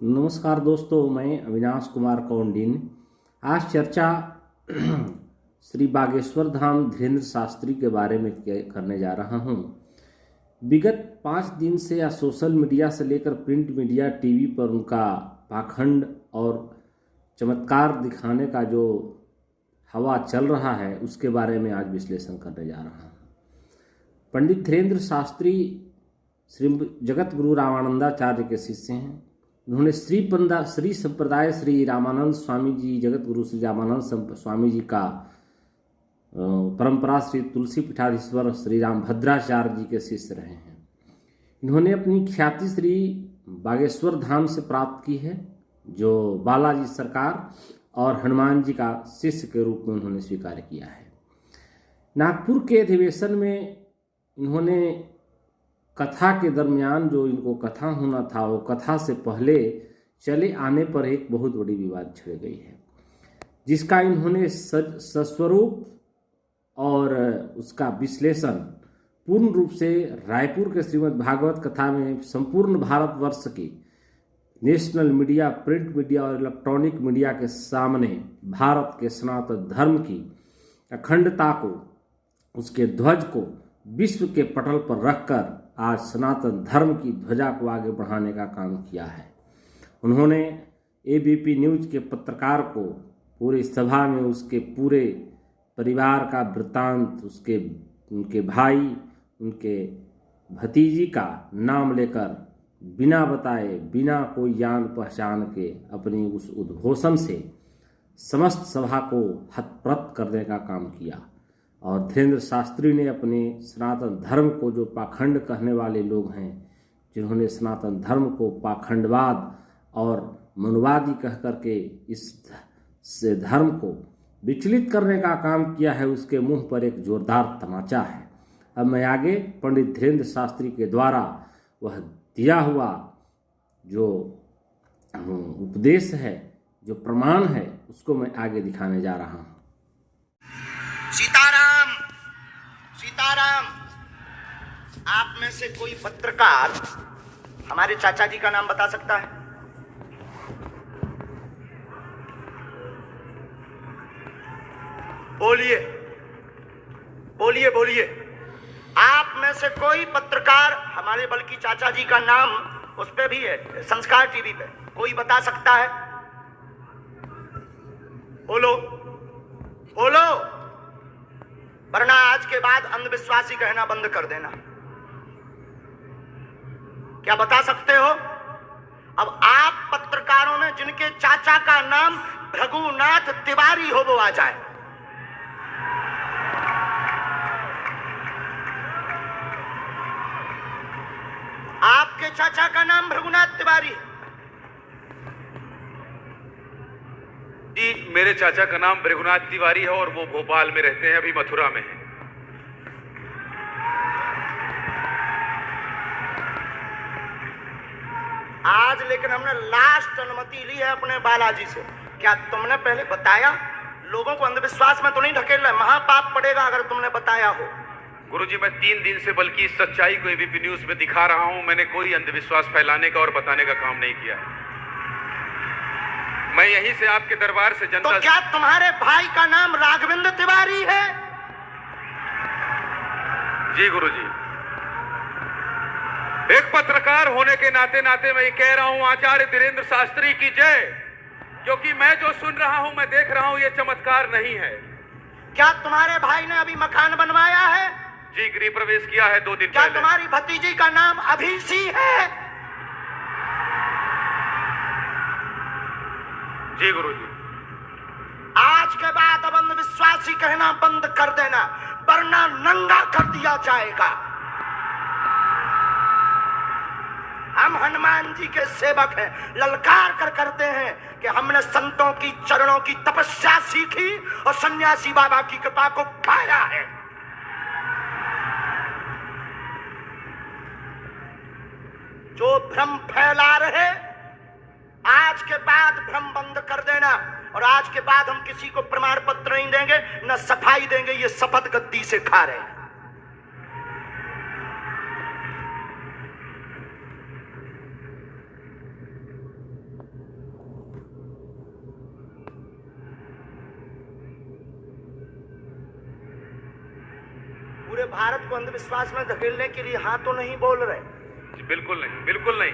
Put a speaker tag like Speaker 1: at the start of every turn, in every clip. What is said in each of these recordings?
Speaker 1: नमस्कार दोस्तों, मैं अविनाश कुमार कौंडिन। आज चर्चा श्री बागेश्वर धाम धीरेन्द्र शास्त्री के बारे में करने जा रहा हूं। विगत 5 दिन से या सोशल मीडिया से लेकर प्रिंट मीडिया, टीवी पर उनका पाखंड और चमत्कार दिखाने का जो हवा चल रहा है, उसके बारे में आज विश्लेषण करने जा रहा हूं। पंडित धीरेन्द्र शास्त्री श्री जगत गुरु रामानंदाचार्य के शिष्य हैं। उन्होंने श्री संप्रदाय श्री रामानंद स्वामी जी, जगत गुरु श्री रामानंद स्वामी जी का परंपरा श्री तुलसी पीठाधीश्वर श्री रामभद्राचार्य जी के शिष्य रहे हैं। इन्होंने अपनी ख्याति श्री बागेश्वर धाम से प्राप्त की है, जो बालाजी सरकार और हनुमान जी का शिष्य के रूप में उन्होंने स्वीकार किया है। नागपुर के अधिवेशन में इन्होंने कथा के दरमियान जो इनको कथा होना था, वो कथा से पहले चले आने पर एक बहुत बड़ी विवाद छिड़ गई है, जिसका इन्होंने सस्वरूप और उसका विश्लेषण पूर्ण रूप से रायपुर के श्रीमद् भागवत कथा में संपूर्ण भारतवर्ष की नेशनल मीडिया, प्रिंट मीडिया और इलेक्ट्रॉनिक मीडिया के सामने भारत के सनातन धर्म की अखंडता को, उसके ध्वज को विश्व के पटल पर रखकर आज सनातन धर्म की ध्वजा को आगे बढ़ाने का काम किया है। उन्होंने एबीपी न्यूज के पत्रकार को पूरी सभा में उसके पूरे परिवार का वृत्तांत, उनके भाई, उनके भतीजी का नाम लेकर बिना बताए, बिना कोई जान पहचान के अपनी उस उद्घोषण से समस्त सभा को हतप्रत करने का काम किया। और धीरेन्द्र शास्त्री ने अपने सनातन धर्म को, जो पाखंड कहने वाले लोग हैं, जिन्होंने सनातन धर्म को पाखंडवाद और मनुवादी कह करके इस धर्म को विचलित करने का काम किया है, उसके मुंह पर एक जोरदार तमाचा है। अब मैं आगे पंडित धीरेन्द्र शास्त्री के द्वारा वह दिया हुआ जो उपदेश है, जो प्रमाण है, उसको मैं आगे दिखाने जा रहा हूँ।
Speaker 2: सीताराम, सीताराम। आप में से कोई पत्रकार हमारे चाचा जी का नाम बता सकता है? बोलिए, बोलिए, बोलिए। आप में से कोई पत्रकार हमारे बल्कि चाचा जी का नाम उस पे भी है, संस्कार टीवी पे, कोई बता सकता है? बोलो, बोलो, वरना आज के बाद अंधविश्वासी कहना बंद कर देना। क्या बता सकते हो? अब आप पत्रकारों में जिनके चाचा का नाम भृगुनाथ तिवारी हो, वो आ जाए। आपके चाचा का नाम भृगुनाथ तिवारी?
Speaker 3: जी, मेरे चाचा का नाम भृगुनाथ तिवारी है और वो भोपाल में रहते हैं, अभी मथुरा में हैं।
Speaker 2: आज लेकिन हमने लास्ट अनुमति ली है अपने बालाजी से। क्या तुमने पहले बताया? लोगों को अंधविश्वास में तो नहीं ढकेलना है, महापाप पड़ेगा अगर तुमने बताया हो।
Speaker 3: गुरुजी, मैं 3 दिन से बल्कि इस सच्चाई को एबीपी न्यूज में दिखा रहा हूं। मैंने कोई अंधविश्वास फैलाने का और बताने का काम नहीं किया है। मैं यहीं से आपके दरबार से जनता।
Speaker 2: तो क्या तुम्हारे भाई का नाम राघवेंद्र तिवारी है?
Speaker 3: जी गुरुजी, एक पत्रकार होने के नाते नाते मैं ये कह रहा हूं, आचार्य धीरेन्द्र शास्त्री की जय, क्योंकि मैं जो सुन रहा हूं, मैं देख रहा हूं, ये चमत्कार नहीं है।
Speaker 2: क्या तुम्हारे भाई ने अभी मकान बनवाया है?
Speaker 3: जी, गृह प्रवेश किया है 2 दिन
Speaker 2: क्या
Speaker 3: पहले।
Speaker 2: तुम्हारी भतीजी का नाम अभिषी है?
Speaker 3: जी गुरुजी।
Speaker 2: आज के बाद अब अंधविश्वासी कहना बंद कर देना, वरना नंगा कर दिया जाएगा। हम हनुमान जी के सेवक हैं, ललकार कर करते हैं कि हमने संतों की चरणों की तपस्या सीखी और सन्यासी बाबा की कृपा को पाया है। जो भ्रम फैला रहे, आज के बाद भ्रम बंद कर देना। और आज के बाद हम किसी को प्रमाण पत्र नहीं देंगे, न सफाई देंगे, ये शपथ गद्दी से खा रहे हैं। भारत को अंधविश्वास में धकेलने के लिए हाँ तो नहीं बोल रहे।
Speaker 3: जी, बिल्कुल नहीं, बिल्कुल नहीं।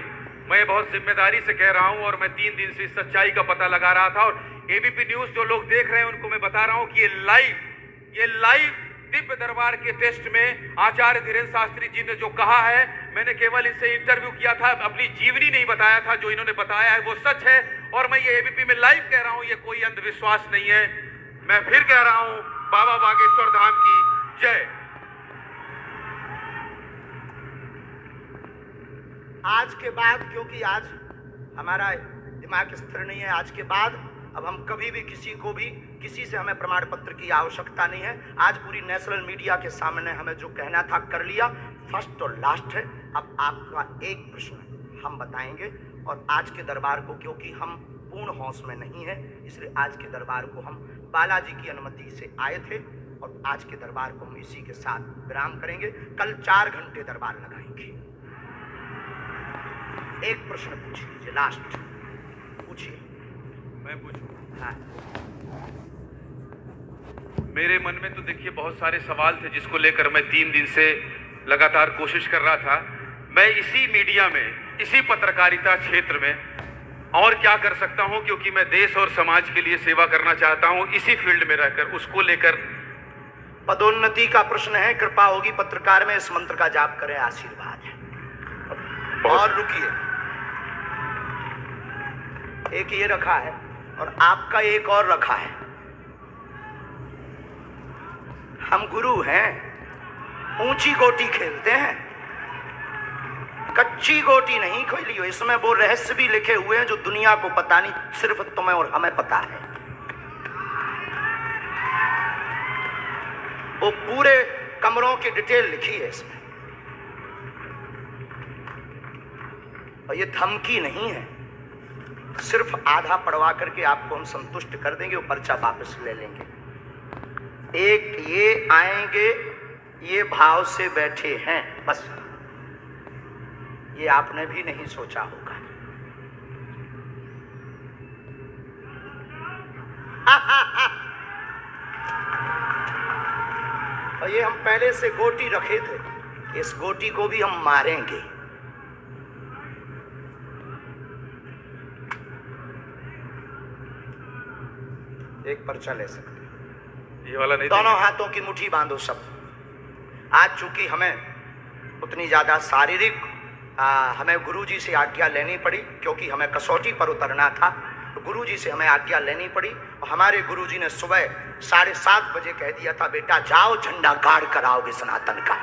Speaker 3: मैं बहुत जिम्मेदारी से कह रहा हूं और मैं 3 दिन से इस सच्चाई का पता लगा रहा था। और एबीपी न्यूज जो लोग देख रहे हैं उनको मैं बता रहा हूं कि ये लाइव दिव्य दरबार के टेस्ट में आचार्य धीरेन्द्र शास्त्री जी ने जो कहा है, मैंने केवल इनसे इंटरव्यू किया था, अपनी जीवनी नहीं बताया था। जो इन्होंने बताया है वो सच है और मैं ये एबीपी में लाइव कह रहा हूं, ये कोई अंधविश्वास नहीं है। मैं फिर कह रहा हूं, बाबा बागेश्वर धाम की जय।
Speaker 2: आज के बाद, क्योंकि आज हमारा दिमाग स्थिर नहीं है, आज के बाद अब हम कभी भी किसी से हमें प्रमाण पत्र की आवश्यकता नहीं है। आज पूरी नेशनल मीडिया के सामने हमें जो कहना था कर लिया, फर्स्ट और लास्ट है। अब आपका एक प्रश्न हम बताएंगे और आज के दरबार को, क्योंकि हम पूर्ण होश में नहीं है, इसलिए आज के दरबार को हम बालाजी की अनुमति से आए थे और आज के दरबार को हम इसी के साथ विराम करेंगे। कल 4 घंटे दरबार लगाएंगे। एक प्रश्न पूछ लीजिए, लास्ट पूछिए।
Speaker 3: मैं पूछूं?
Speaker 2: हाँ।
Speaker 3: मेरे मन में तो देखिए बहुत सारे सवाल थे जिसको लेकर मैं 3 दिन से लगातार कोशिश कर रहा था। मैं इसी मीडिया में, इसी पत्रकारिता क्षेत्र में और क्या कर सकता हूं, क्योंकि मैं देश और समाज के लिए सेवा करना चाहता हूं। इसी फील्ड में रहकर उसको लेकर
Speaker 2: पदोन्नति का प्रश्न है, कृपा होगी पत्रकार में इस मंत्र का जाप करें, आशीर्वाद है। और रुकिए, एक ये रखा है और आपका एक और रखा है। हम गुरु हैं, ऊंची गोटी खेलते हैं, कच्ची गोटी नहीं खेली हो। इसमें वो रहस्य भी लिखे हुए हैं जो दुनिया को पता नहीं, सिर्फ तुम्हें और हमें पता है। वो पूरे कमरों की डिटेल लिखी है इसमें। और ये धमकी नहीं है, सिर्फ आधा पढ़वा करके आपको हम संतुष्ट कर देंगे, वो पर्चा वापस ले लेंगे। एक ये आएंगे, ये भाव से बैठे हैं, बस ये आपने भी नहीं सोचा होगा। और ये हम पहले से गोटी रखे थे, इस गोटी को भी हम मारेंगे। एक पर्चा ले सकते हैं,
Speaker 3: ये वाला नहीं।
Speaker 2: दोनों हाथों की मुट्ठी बांधो सब। आज चूंकि हमें उतनी ज्यादा शारीरिक हमें गुरुजी से आज्ञा लेनी पड़ी, क्योंकि हमें कसौटी पर उतरना था, तो गुरुजी से हमें आज्ञा लेनी पड़ी। और हमारे गुरुजी ने सुबह 7:30 बजे कह दिया था, बेटा जाओ झंडा गाड़ कर आओगे सनातन का।